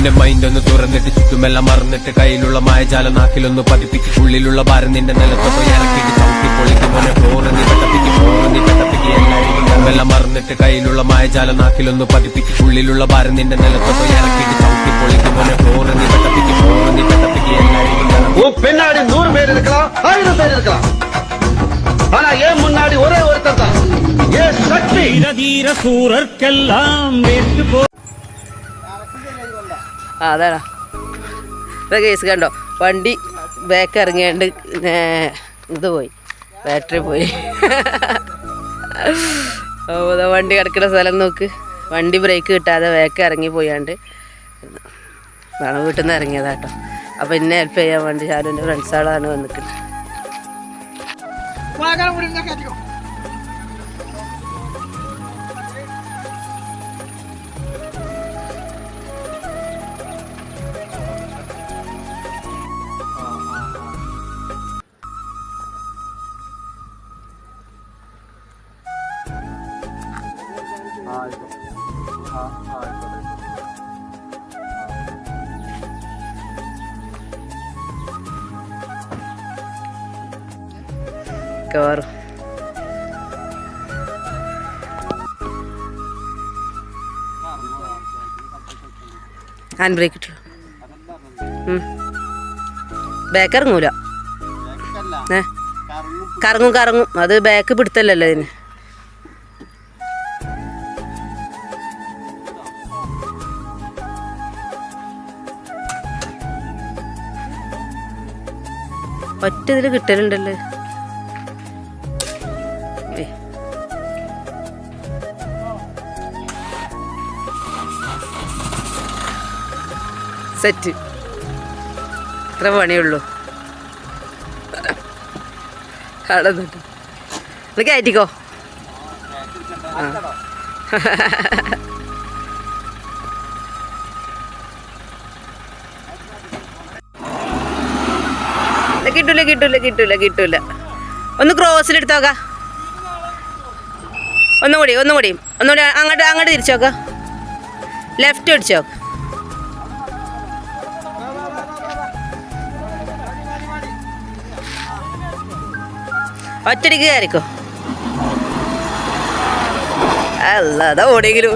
നിന്റെ മൈൻഡ് ഒന്ന് തുറന്നിട്ട് ചുറ്റുമെല്ലാം മറന്നിട്ട് കയ്യിലുള്ള മായജാല നാക്കിലൊന്ന് പതിപ്പിക്കും ഉള്ളിലുള്ള ഭാരം നിന്റെ നിലത്തൊക്കെ ഇറക്കിയിട്ട് ചവിട്ടി പൊളിക്കുമോനെ ഫ്ലോറ് നീ പെട്ടപ്പിക്ക് എല്ലാവരും എല്ലാം മറന്നിട്ട് കയ്യിലുള്ള മായജാല നാക്കിലൊന്ന് പതിപ്പിക്കും ഉള്ളിലുള്ള ഭാരം നിന്റെ നിലത്തൊക്കെ ഇറക്കിയിട്ട് ചവിട്ടി പൊളിക്കുമോനെ ഫ്ലോറ് നീ പെട്ടപ്പിക്ക് എല്ലാവരും பின்னாடி 100 பேர் இருக்கலாம் 1000 பேர் இருக்கலாம் ஆனா ஏன் முன்னாடி ஒரே ஒருத்தர் தான் ஏ சக்தி ധീര സൂരർക്കെല്ലാം അതാടാ കേസ് കണ്ടോ വണ്ടി ബാക്ക് ഇറങ്ങിയാണ്ട് ഇത് പോയി ബാറ്ററി പോയി വണ്ടി കിടക്കുന്ന സ്ഥലം നോക്ക് വണ്ടി ബ്രേക്ക് കിട്ടാതെ ബാക്ക് ഇറങ്ങി പോയാണ്ട് വീട്ടിൽ നിന്ന് ഇറങ്ങിയതാട്ടോ അപ്പം എന്നെ ഹെൽപ്പ് ചെയ്യാൻ വേണ്ടി ഷാലുവിൻ്റെ ഫ്രണ്ട്സുകളാണ് വന്നിട്ടുണ്ട് കയറും ഹാൻഡ് ബ്രേക്ക് ഇട്ടു ബാക്ക് ഇറങ്ങൂല കറങ്ങും അത് ബാക്ക് പിടുത്തല്ലല്ലോ ഇതിന് ഒറ്റ ഇതിൽ കിട്ടലുണ്ടല്ലോ സെറ്റ് ഇത്ര പണിയുള്ളൂ അത് കയറ്റിക്കോ കിട്ടൂല ഒന്ന് ക്രോസിലെടുത്തോക്ക ഒന്നുകൂടി അങ്ങോട്ട് തിരിച്ചോക്ക ലെഫ്റ്റ് അടിച്ചോക്ക ഒറ്റടിക്ക് കയറിക്കോ അല്ലാതെ ഓടെങ്കിലും